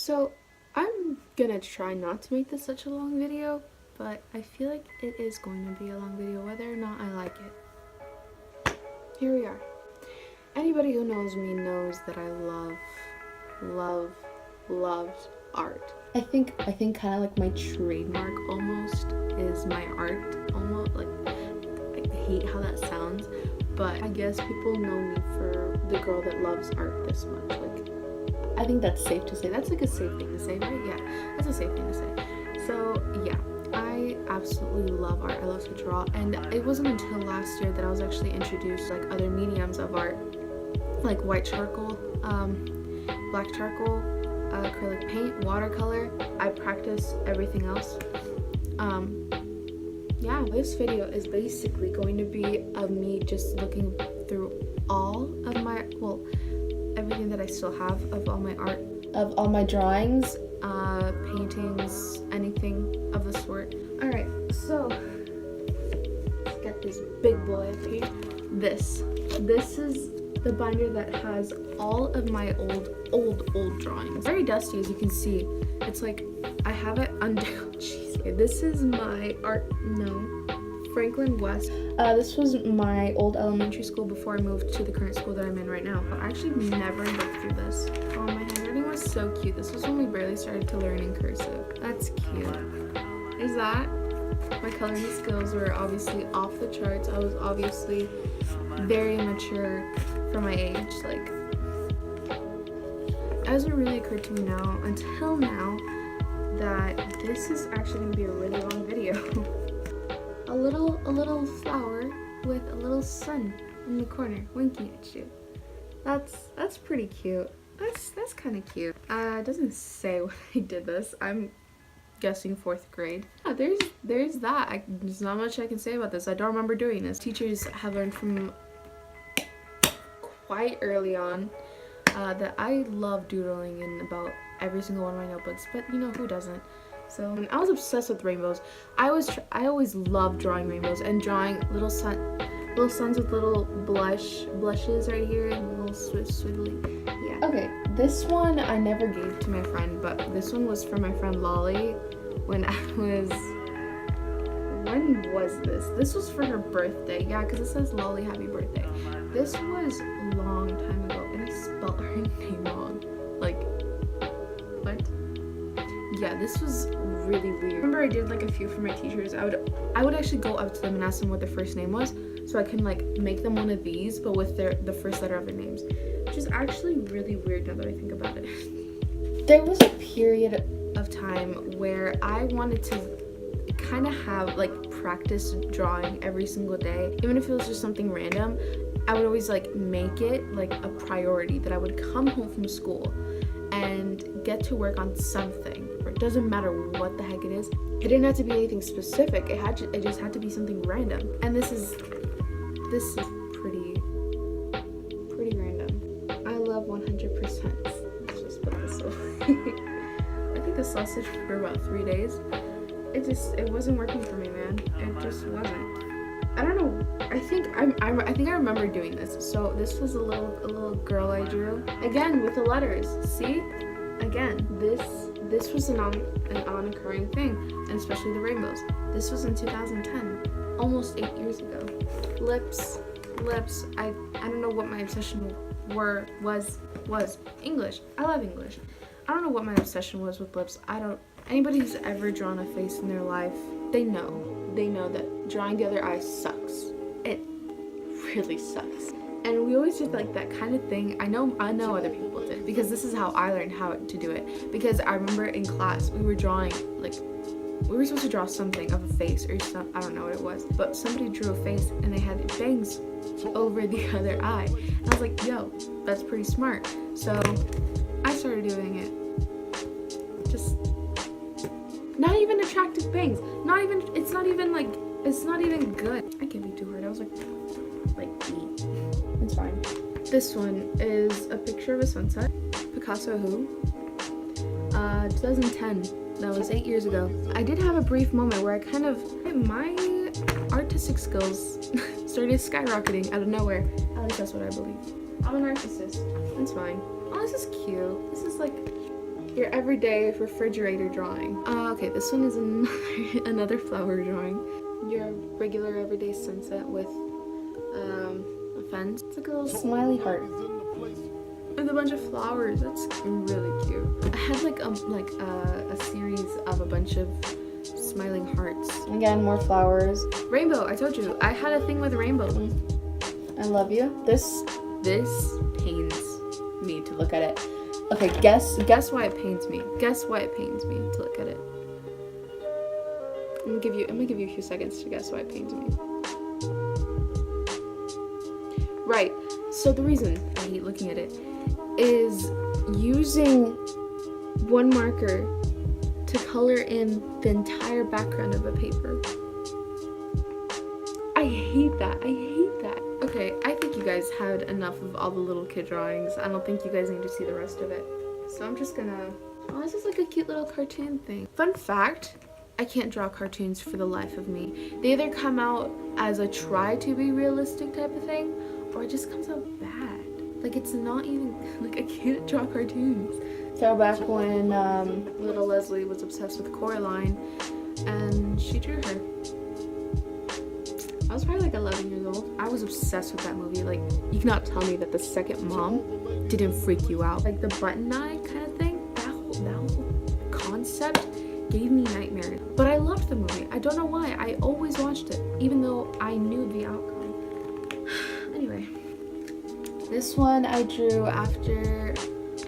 So I'm gonna try not to make this such a long video, but I feel like it is going to be a long video whether or not I like it. Here we are. Anybody who knows me knows that I loved art. I think kind of like my trademark almost is my art. Almost like, I hate how that sounds, but I guess people know me for the girl that loves art this much. Like, I think that's safe to say. That's like a safe thing to say, right? Yeah, that's a safe thing to say. So yeah, I absolutely love art. I love to draw, and it wasn't until last year that I was actually introduced to like other mediums of art, like white charcoal, black charcoal, acrylic paint, watercolor. I practice everything else. Yeah, this video is basically going to be of me just looking through all of my, well, everything that I still have of all my art, of all my drawings, paintings, anything of the sort. Alright, so let's get this big boy up here. This is the binder that has all of my old drawings. Very dusty, as you can see. It's like I have it under. Jeez. Okay, this is my Franklin West. This was my old elementary school before I moved to the current school that I'm in right now. I actually never looked through this. Oh, my handwriting was so cute. This was when we barely started to learn in cursive. That's cute. Is that? My coloring skills were obviously off the charts. I was obviously very mature for my age. Like, it hasn't really occurred to me now, until now, that this is actually going to be a really long video. a little flower with a little sun in the corner winking at you. That's pretty cute. That's kind of cute. It doesn't say when I did this. I'm guessing 4th grade. Yeah, there's that. There's not much I can say about this. I don't remember doing this. Teachers have learned from quite early on that I love doodling in about every single one of my notebooks, but you know, who doesn't? So I was obsessed with rainbows. I always loved drawing rainbows and drawing little suns with little blushes right here and little swiggly. Yeah. Okay, this one I never gave to my friend, but this one was for my friend Lolly when was this? This was for her birthday. Yeah, because it says Lolly happy birthday. This was a long time ago, and I spelled her name wrong. Like, what? Yeah, this was really weird. I remember I did like a few for my teachers. I would actually go up to them and ask them what their first name was, so I can like make them one of these, but with the first letter of their names, which is actually really weird now that I think about it. There was a period of time where I wanted to kind of have like practice drawing every single day, even if it was just something random. I would always like make it like a priority that I would come home from school and get to work on something. It doesn't matter what the heck it is. It didn't have to be anything specific. It just had to be something random. And this is pretty random. I love 100%. Let's just put this away. I think the sausage for about 3 days. It wasn't working for me, man. It just wasn't. I don't know. I think I remember doing this. So this was a little girl I drew. Again with the letters. See? Again, this was an on-occurring thing, and especially the rainbows. This was in 2010, almost 8 years ago. Lips. I don't know what my obsession was. English. I love English. I don't know what my obsession was with lips. Anybody who's ever drawn a face in their life, they know that drawing the other eye sucks. It really sucks. And we always did like that kind of thing. I know other people did, because this is how I learned how to do it. Because I remember in class we were drawing, like, we were supposed to draw something of a face or something. I don't know what it was, but somebody drew a face and they had bangs over the other eye. And I was like, yo, that's pretty smart. So I started doing it. Just not even attractive bangs. It's not even good. I can't be too hard. I was like E. It's fine. This one is a picture of a sunset. Picasso who? 2010. That was 8 years ago. I did have a brief moment where my artistic skills started skyrocketing out of nowhere. At least that's what I believe. I'm a narcissist. That's fine. Oh, this is cute. This is like Your everyday refrigerator drawing. Okay, this one is another flower drawing. Your regular everyday sunset with a fence. It's like a little smiley heart with a bunch of flowers. That's really cute. I had like a series of a bunch of smiling hearts. Again, more flowers. Rainbow. I told you I had a thing with rainbow. I love you. This pains me to look at it. Okay, guess why it pains me. Guess why it pains me to look at it. I'm gonna give you a few seconds to guess why it pains me. Right. So the reason I hate looking at it is using one marker to color in the entire background of a paper. I hate that. I hate that. Okay, I think you guys had enough of all the little kid drawings. I don't think you guys need to see the rest of it. So I'm just gonna... Oh, this is like a cute little cartoon thing. Fun fact, I can't draw cartoons for the life of me. They either come out as a try to be realistic type of thing, or it just comes out bad. Like, it's not even... Like, I can't draw cartoons. So back when little Leslie was obsessed with Coraline, and she drew her. I was probably like 11 years old. I was obsessed with that movie. Like, you cannot tell me that the second mom didn't freak you out. Like the button eye kind of thing, that whole concept gave me nightmares. But I loved the movie. I don't know why. I always watched it, even though I knew the outcome. Anyway, this one I drew after...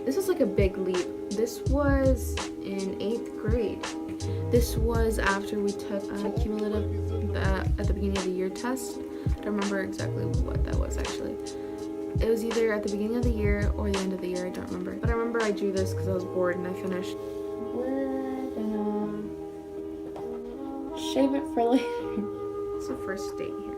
This was like a big leap. This was in 8th grade. This was after we took a cumulative at the beginning of the year test. I don't remember exactly what that was actually. It was either at the beginning of the year or the end of the year, I don't remember. But I remember I drew this because I was bored and I finished. We're gonna shave it for later. It's the first date here.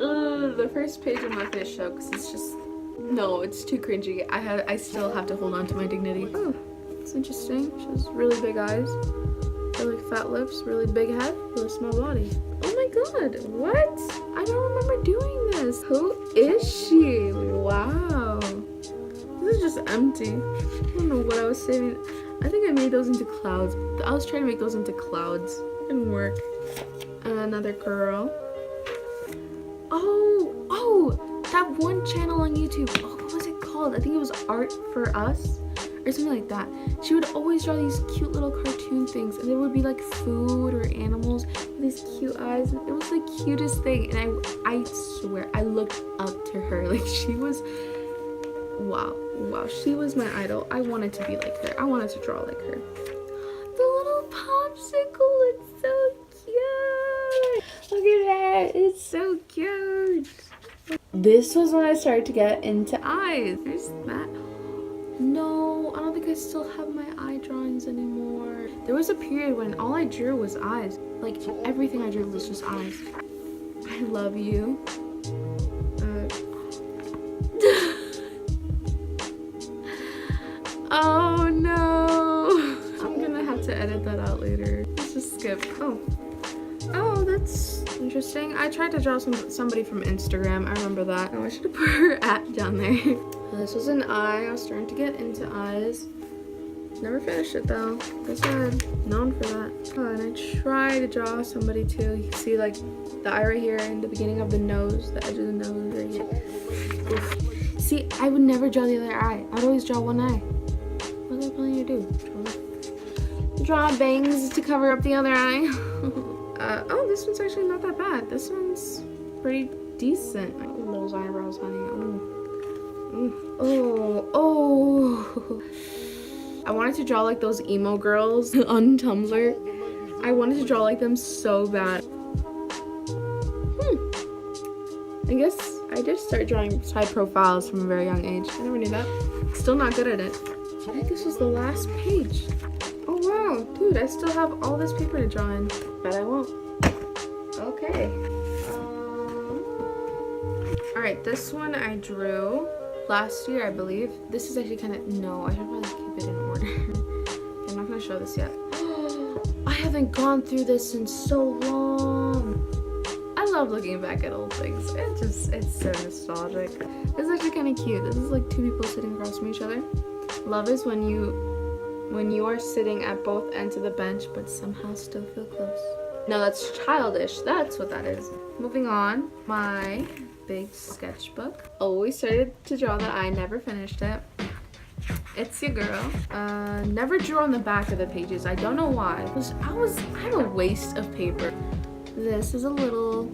Ugh, the first page I'm not gonna show because it's just... No, it's too cringy. I still have to hold on to my dignity. Oh, it's interesting. She has really big eyes. Really fat lips, really big head, really small body. Oh my god, what? I don't remember doing this. Who is she? Wow. This is just empty. I don't know what I was saving. I think I made those into clouds. I was trying to make those into clouds. It didn't work. And another girl. Oh, that one channel on YouTube. Oh, what was it called? I think it was Art for Us. Or something like that. She would always draw these cute little cartoon things, and there would be like food or animals with these cute eyes. It was the cutest thing, and I swear I looked up to her. Like, she was, wow, she was my idol. I wanted to be like her. I wanted to draw like her. The little popsicle, it's so cute. Look at that, it's so cute. This was when I started to get into eyes. There's that. No, I don't think I still have my eye drawings anymore. There was a period when all I drew was eyes. Like, everything I drew was just eyes. I love you. Oh no. I'm gonna have to edit that out later. Let's just skip. Oh, that's interesting. I tried to draw somebody from Instagram. I remember that. Oh, I should have put her @ down there. This was an eye. I was starting to get into eyes. Never finished it though. That's bad. Known for that. Oh, and I tried to draw somebody too. You can see like the eye right here and the beginning of the nose, the edge of the nose right here. Oof. See, I would never draw the other eye. I'd always draw one eye. What was I planning to do? Draw bangs to cover up the other eye. Oh, this one's actually not that bad. This one's pretty decent. Those eyebrows, honey. Oh. I wanted to draw like those emo girls on Tumblr. I wanted to draw like them so bad. I guess I did start drawing side profiles from a very young age. I never knew that. Still not good at it. I think this was the last page. Oh wow, dude, I still have all this paper to draw in. But I won't. Okay. Alright, this one I drew last year, I believe. This is actually kind of... No, I should probably keep it in order. I'm not going to show this yet. I haven't gone through this in so long. I love looking back at old things. It's so nostalgic. It's actually kind of cute. This is like two people sitting across from each other. Love is when you When you are sitting at both ends of the bench but somehow still feel close. No, that's childish. That's what that is. Moving on, my big sketchbook. Always started to draw that eye, never finished it. It's your girl. Never drew on the back of the pages. I don't know why. I'm a waste of paper. This is a little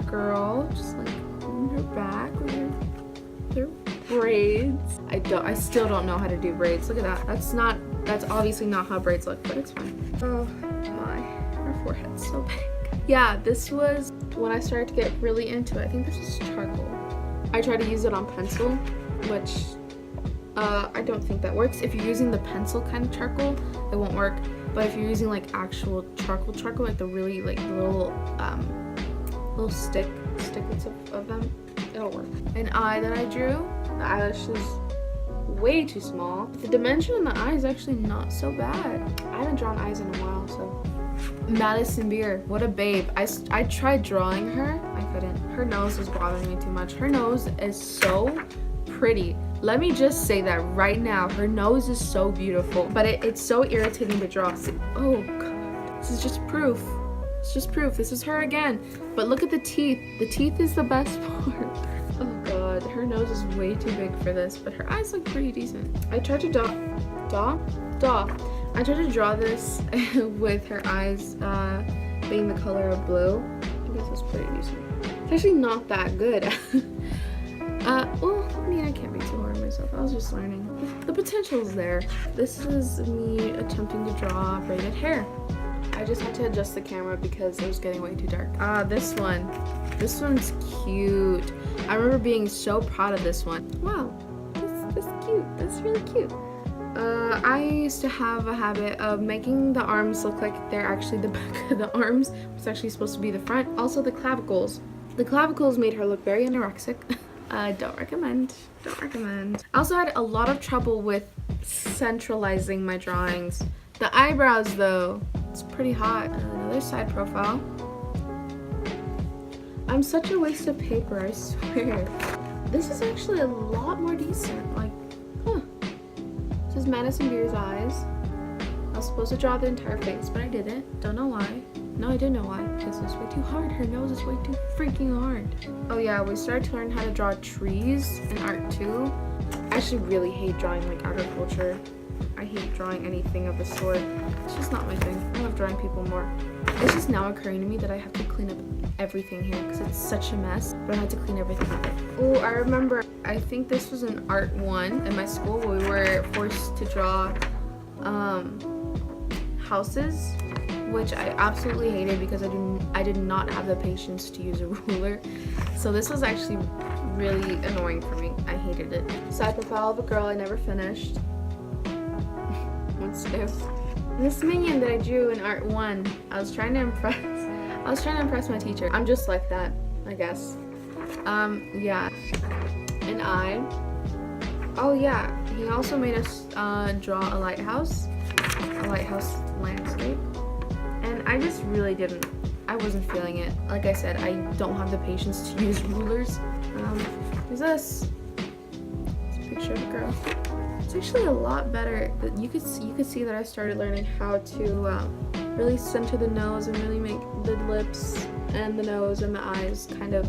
girl, just like on her back with her braids. I still don't know how to do braids. Look at that. That's obviously not how braids look, but it's fine. Oh my, her forehead's so big. Yeah, this was when I started to get really into it. I think this is charcoal. I tried to use it on pencil, which I don't think that works. If you're using the pencil kind of charcoal, it won't work. But if you're using like actual charcoal, like the really like little sticklets of them, it'll work. An eye that I drew, the eyelash is way too small. The dimension in the eye is actually not so bad. I haven't drawn eyes in a while, so. Madison Beer, what a babe. I tried drawing her, I couldn't. Her nose was bothering me too much. Her nose is so pretty. Let me just say that right now. Her nose is so beautiful, but it's so irritating to draw. See, oh god, this is just proof. It's just proof. This is her again. But look at the teeth. The teeth is the best part. Oh god, her nose is way too big for this, but her eyes look pretty decent. I tried to I tried to draw this with her eyes being the color of blue. I guess it's pretty decent. It's actually not that good. Well, I mean, I can't be too hard on myself. I was just learning. The potential's there. This is me attempting to draw braided hair. I just had to adjust the camera because it was getting way too dark. This one's cute. I remember being so proud of this one. Wow, this is cute. That's really cute. I used to have a habit of making the arms look like they're actually the back of the arms. It's actually supposed to be the front. Also the clavicles. The clavicles made her look very anorexic. Don't recommend. I also had a lot of trouble with centralizing my drawings. The eyebrows though, it's pretty hot. Another side profile. I'm such a waste of paper, I swear. This is actually a lot more decent. Like, huh. This is Madison Beer's eyes. I was supposed to draw the entire face, but I didn't. Don't know why. No, I do know why. Because it's way too hard. Her nose is way too freaking hard. Oh yeah, we started to learn how to draw trees in art too. I actually really hate drawing like agriculture. I hate drawing anything of the sort. It's just not my thing. I love drawing people more. It's just now occurring to me that I have to clean up everything here because it's such a mess, but I had to clean everything up. Oh, I remember, I think this was in Art 1 in my school where we were forced to draw houses, which I absolutely hated because I did not have the patience to use a ruler. So this was actually really annoying for me. I hated it. Side profile of a girl I never finished. What's new? This minion that I drew in Art 1, I was trying to impress my teacher. I'm just like that, I guess. Yeah. An eye. Oh yeah, he also made us draw a lighthouse landscape. And I just really I wasn't feeling it. Like I said, I don't have the patience to use rulers. Who's this? It's a picture of a girl. It's actually a lot better. You could see that I started learning how to really center the nose and really make the lips and the nose and the eyes kind of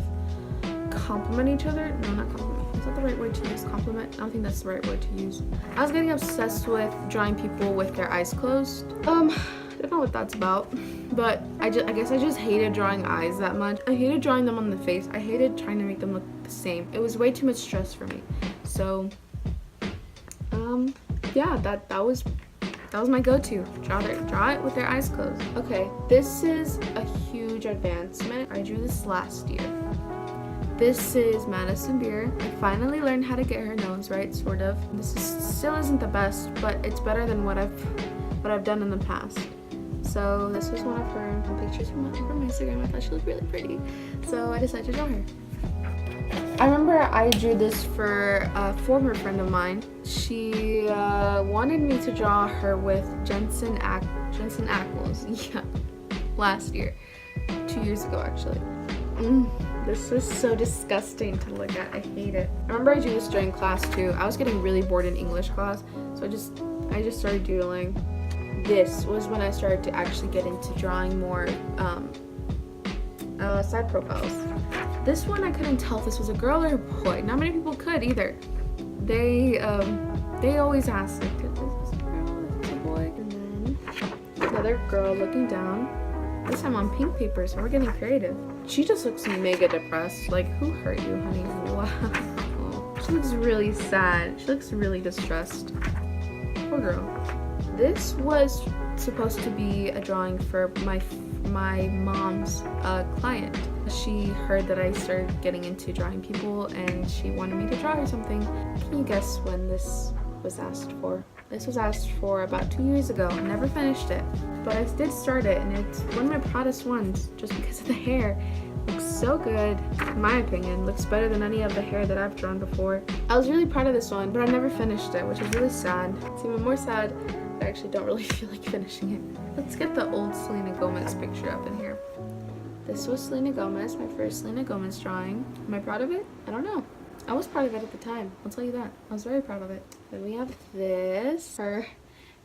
complement each other. No, not complement. Is that the right word to use? Compliment? I don't think that's the right word to use. I was getting obsessed with drawing people with their eyes closed. I don't know what that's about, but I guess I just hated drawing eyes that much. I hated drawing them on the face. I hated trying to make them look the same. It was way too much stress for me. So, yeah, that was my go-to. Draw it with their eyes closed. Okay, this is a huge advancement. I drew this last year. This is Madison Beer. I finally learned how to get her nose right, sort of. Still isn't the best, but it's better than what I've done in the past. So this was one of her pictures from Instagram. I thought she looked really pretty, so I decided to draw her. I remember I drew this for a former friend of mine. She wanted me to draw her with Jensen Ackles. Yeah, last year, 2 years ago actually. This is so disgusting to look at. I hate it. I remember I drew this during class too. I was getting really bored in English class, So I just started doodling. This was when I started to actually get into drawing more side profiles. This one I couldn't tell if this was a girl or a boy. Not many people could either. They always ask, like, is this a girl? Is this a boy? And then another girl looking down. This time on pink paper, so we're getting creative. She just looks mega depressed. Like, who hurt you, honey? Wow. She looks really sad. She looks really distressed. Poor girl. This was supposed to be a drawing for my mom's client. She heard that I started getting into drawing people and she wanted me to draw her something. Can you guess when this was asked for? This was asked for about 2 years ago. I never finished it, but I did start it, and it's one of my proudest ones just because of the hair. It looks so good, in my opinion. Looks better than any of the hair that I've drawn before. I was really proud of this one, but I never finished it, which is really sad. It's even more sad that I actually don't really feel like finishing it. Let's get the old Selena Gomez picture up in here. This was Selena Gomez, my first Selena Gomez drawing. Am I proud of it? I don't know. I was proud of it at the time. I'll tell you that. I was very proud of it. Then we have this. Her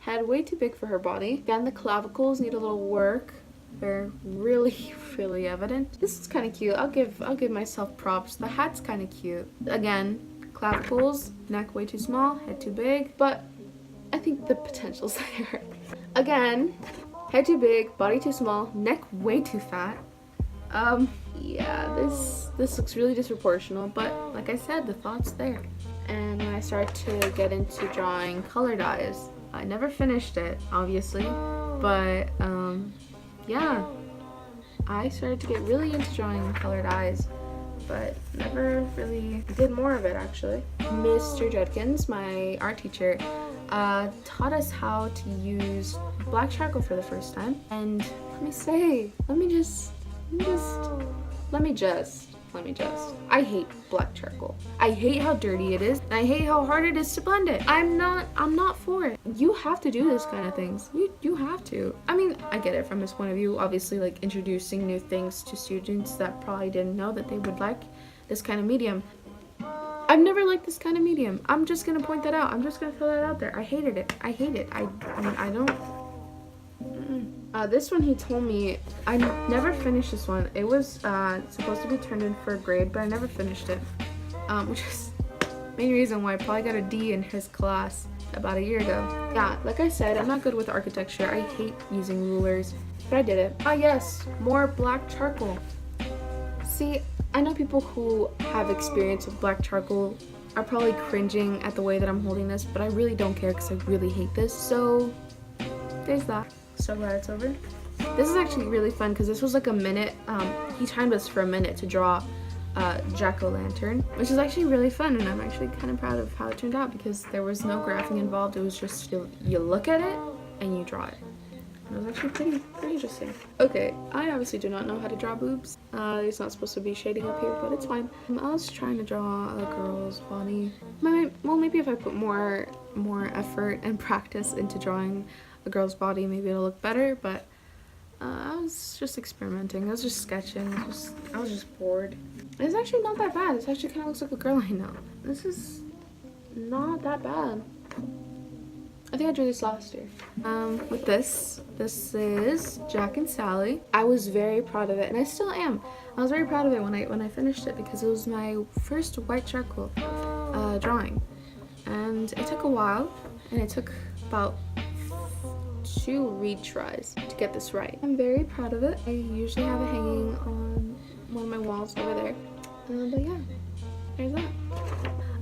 head way too big for her body. Again, the clavicles need a little work. They're really, really evident. This is kind of cute. I'll give myself props. The hat's kind of cute. Again, clavicles, neck way too small, head too big. But I think the potential's there. Again, head too big, body too small, neck way too fat. Yeah, this looks really disproportional, but like I said, the thought's there. And when I started to get into drawing colored eyes, I never finished it, obviously, but yeah, I started to get really into drawing colored eyes, but never really did more of it, actually. Mr. Judkins, my art teacher, taught us how to use black charcoal for the first time, and let me just I hate black charcoal. I hate how dirty it is, and I hate how hard it is to blend it. I'm not for it. You have to do this kind of things. You have to. I mean, I get it from this point of view, obviously, like introducing new things to students that probably didn't know that they would like this kind of medium. I've never liked this kind of medium. I'm just gonna point that out. I'm just gonna throw that out there. I hated it. I hate it. I mean, I don't. This one he told me, I never finished this one. It was supposed to be turned in for a grade, but I never finished it. Which is the main reason why I probably got a D in his class about a year ago. Yeah, like I said, I'm not good with architecture. I hate using rulers, but I did it. Ah yes, more black charcoal. See, I know people who have experience with black charcoal are probably cringing at the way that I'm holding this, but I really don't care because I really hate this. So there's that. So glad it's over. This is actually really fun because this was like a minute. He timed us for a minute to draw jack-o'-lantern, which is actually really fun, and I'm actually kind of proud of how it turned out because there was no graphing involved. It was just you look at it and you draw it. It was actually pretty interesting. Okay, I obviously do not know how to draw boobs. It's not supposed to be shading up here, but it's fine. I was trying to draw a girl's body. Well, maybe if I put more effort and practice into drawing a girl's body, maybe it'll look better, but I was just experimenting. I was just sketching. I was just bored. It's actually not that bad. It actually kind of looks like a girl I know. This is not that bad. I think I drew this last year. With this is Jack and Sally. I was very proud of it, and I still am. I was very proud of it when I finished it because it was my first white charcoal drawing, and it took a while, and it took about 2 retries to get this right. I'm very proud of it. I usually have it hanging on one of my walls over there. But yeah, there's that.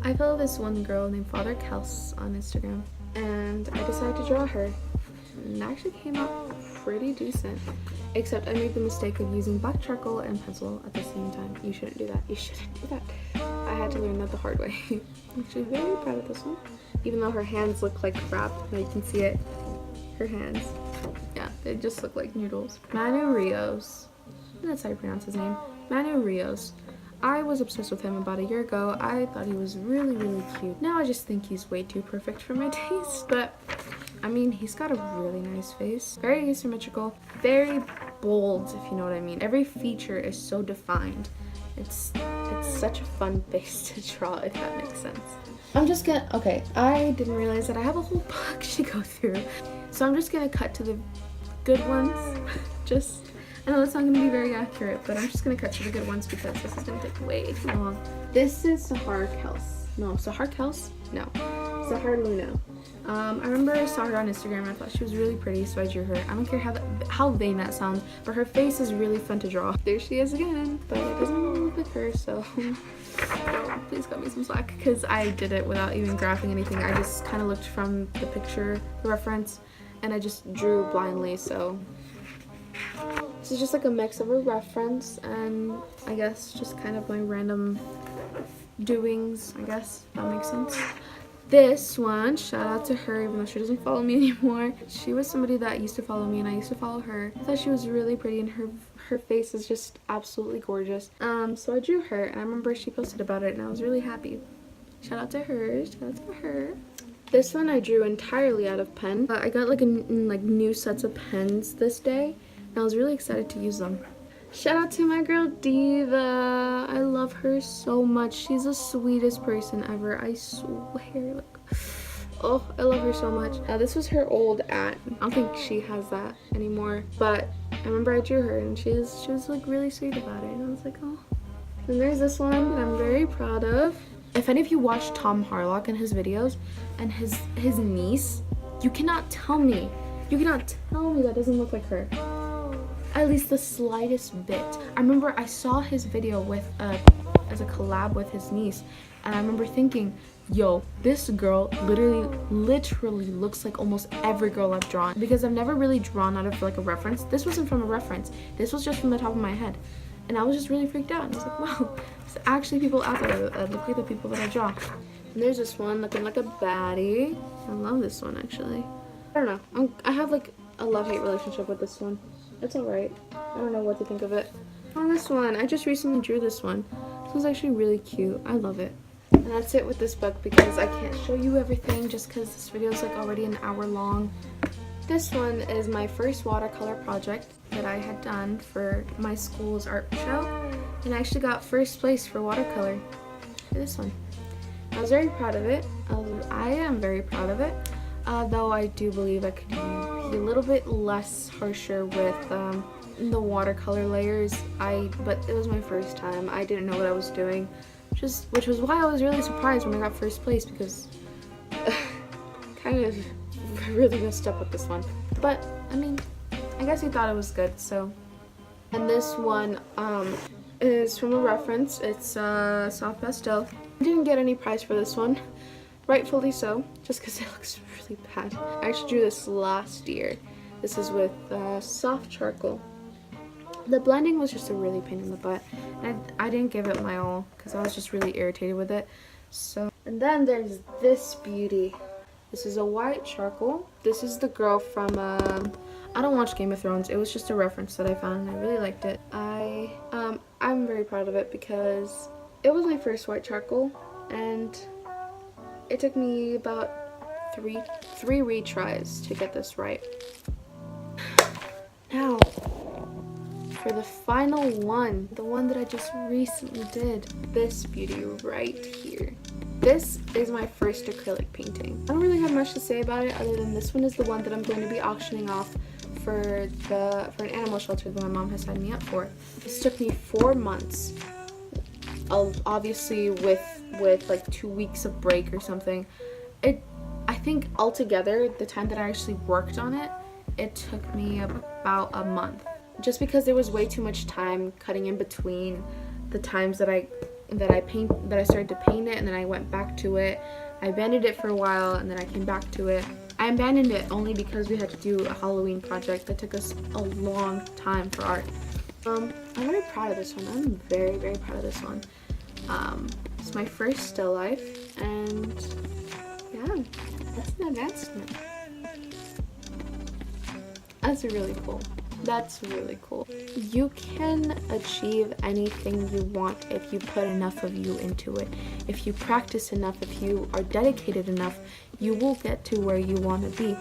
I follow this one girl named Father Kels on Instagram, and I decided to draw her. And it actually came out pretty decent, except I made the mistake of using black charcoal and pencil at the same time. You shouldn't do that. You shouldn't do that. I had to learn that the hard way. I'm actually very proud of this one, even though her hands look like crap. Now you can see it. Her hands, yeah, they just look like noodles. Manu Rios, that's how you pronounce his name. Manu Rios. I was obsessed with him about a year ago. I thought he was really, really cute. Now I just think he's way too perfect for my taste, but I mean, he's got a really nice face. Very asymmetrical, very bold, if you know what I mean. Every feature is so defined. It's such a fun face to draw, if that makes sense. I'm just gonna, okay, I didn't realize that I have a whole book to go through. So I'm just gonna cut to the good ones. I know that's not gonna be very accurate, but I'm just gonna cut to the good ones because this is gonna take way too long. This is Sahar Kels. No, Sahar Kels? No, Sahar Luna. I remember I saw her on Instagram and I thought she was really pretty, so I drew her. I don't care how vain that sounds, but her face is really fun to draw. There she is again, but it doesn't look like her, so please cut me some slack because I did it without even graphing anything. I just kind of looked from the picture, the reference, and I just drew blindly, so this is just like a mix of a reference and I guess just kind of my random doings, I guess, if that makes sense. This one, shout out to her, even though she doesn't follow me anymore. She was somebody that used to follow me and I used to follow her. I thought she was really pretty and her face is just absolutely gorgeous. So I drew her and I remember she posted about it and I was really happy. Shout out to her, shout out to her. This one I drew entirely out of pen. I got like new sets of pens this day and I was really excited to use them. Shout out to my girl Diva. I love her so much. She's the sweetest person ever. I swear, like, oh, I love her so much. This was her old @ I don't think she has that anymore, but I remember I drew her and she was like really sweet about it and I was like, oh. And there's this one that I'm very proud of. If any of you watch Tom Harlock and his videos and his niece, you cannot tell me that doesn't look like her. At least the slightest bit. I remember I saw his video with as a collab with his niece and I remember thinking, yo, this girl literally looks like almost every girl I've drawn, because I've never really drawn out of like a reference. This wasn't from a reference, this was just from the top of my head and I was just really freaked out and I was like, wow, there's actually people out there that look like the people that I draw. And there's this one looking like a baddie. I love this one actually. I don't know, I have like a love-hate relationship with this one. It's alright. I don't know what to think of it. On this one, I just recently drew this one. This one's actually really cute. I love it. And that's it with this book because I can't show you everything just because this video is like already an hour long. This one is my first watercolor project that I had done for my school's art show. And I actually got first place for watercolor for this one. I was very proud of it. I am very proud of it. Though I do believe I could be a little bit less harsher with the watercolor layers. But it was my first time. I didn't know what I was doing, which was why I was really surprised when I got first place because kind of really messed up with this one. But I mean, I guess he thought it was good. So, and this one is from a reference. It's soft pastel. I didn't get any prize for this one. Rightfully so, just because it looks really bad. I actually drew this last year. This is with soft charcoal. The blending was just a really pain in the butt. And I didn't give it my all because I was just really irritated with it. So, and then there's this beauty. This is a white charcoal. This is the girl from, I don't watch Game of Thrones. It was just a reference that I found and I really liked it. I'm very proud of it because it was my first white charcoal and it took me about three retries to get this right. Now, for the final one, the one that I just recently did, this beauty right here. This is my first acrylic painting. I don't really have much to say about it other than this one is the one that I'm going to be auctioning off for an animal shelter that my mom has signed me up for. This took me 4 months. Obviously with like 2 weeks of break or something. I think altogether the time that I actually worked on it took me about a month, just because there was way too much time cutting in between the times that I started to paint it and then I went back to it. I abandoned it for a while and then I came back to it. I abandoned it only because we had to do a Halloween project that took us a long time for art. I'm very proud of this one. I'm very, very proud of this one. It's my first still life, and yeah, that's an advancement. That's really cool. That's really cool. You can achieve anything you want if you put enough of you into it. If you practice enough, if you are dedicated enough, you will get to where you want to be.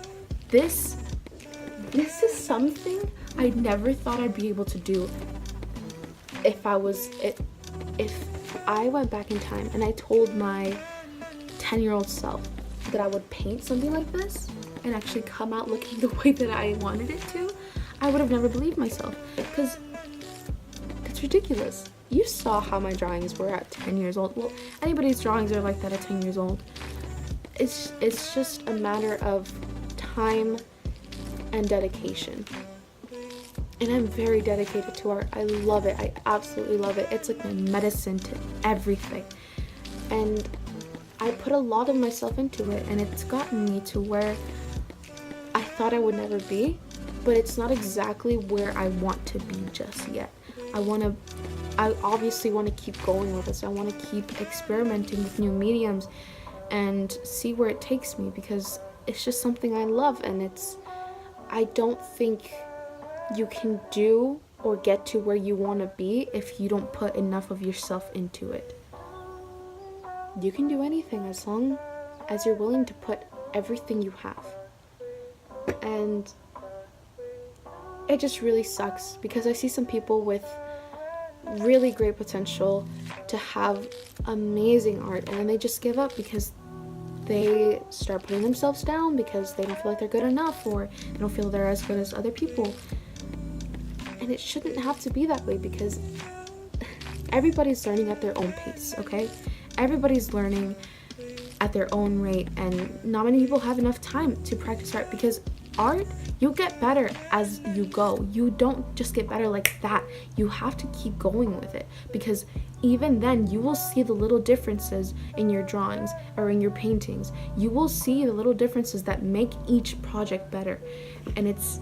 This is something I never thought I'd be able to do if I went back in time and I told my 10-year-old self that I would paint something like this and actually come out looking the way that I wanted it to, I would have never believed myself, because it's ridiculous. You saw how my drawings were at 10 years old. Well, anybody's drawings are like that at 10 years old. It's just a matter of time and dedication. And I'm very dedicated to art. I love it. I absolutely love it. It's like my medicine to everything. And I put a lot of myself into it, and it's gotten me to where I thought I would never be, but it's not exactly where I want to be just yet. I obviously want to keep going with this. I want to keep experimenting with new mediums and see where it takes me, because it's just something I love, and I don't think you can do or get to where you want to be if you don't put enough of yourself into it. You can do anything as long as you're willing to put everything you have. And it just really sucks, because I see some people with really great potential to have amazing art, and then they just give up because they start putting themselves down because they don't feel like they're good enough, or they don't feel they're as good as other people. And it shouldn't have to be that way, because everybody's learning at their own pace, okay? Everybody's learning at their own rate, and not many people have enough time to practice art, because art, you get better as you go. You don't just get better like that. You have to keep going with it, because even then you will see the little differences in your drawings or in your paintings. You will see the little differences that make each project better. And it's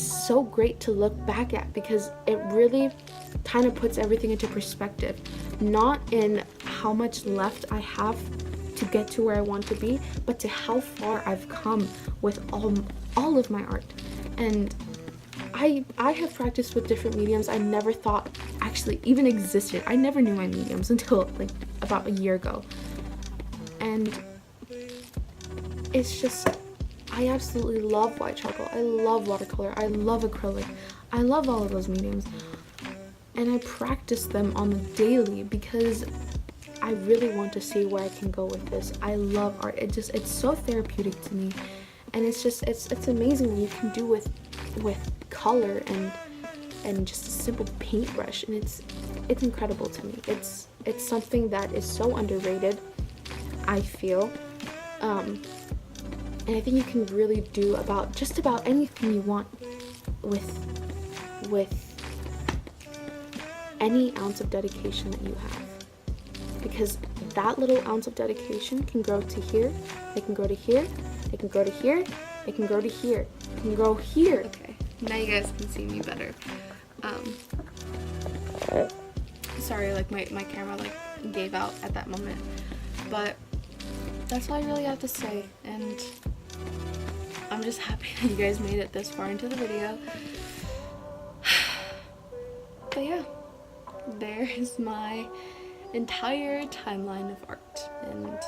so great to look back at, because it really kind of puts everything into perspective. Not in how much left I have to get to where I want to be, but to how far I've come with all of my art. And I have practiced with different mediums I never thought actually even existed. I never knew my mediums until like about a year ago. And it's just, I absolutely love white charcoal. I love watercolor. I love acrylic. I love all of those mediums. And I practice them on the daily because I really want to see where I can go with this. I love art. It's so therapeutic to me. And it's amazing what you can do with color and just a simple paintbrush, and it's incredible to me. It's something that is so underrated, I feel. And I think you can really do just about anything you want with any ounce of dedication that you have. Because that little ounce of dedication can grow to here, it can grow to here, it can grow to here, it can grow to here, it can grow here. Okay, now you guys can see me better. Sorry, like my camera like gave out at that moment. But that's all I really have to say, and I'm just happy that you guys made it this far into the video. But yeah, there's my entire timeline of art, and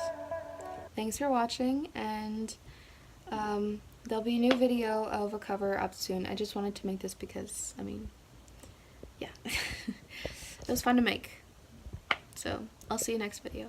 thanks for watching, and there'll be a new video of a cover up soon. I just wanted to make this because, I mean, yeah, it was fun to make. So I'll see you next video.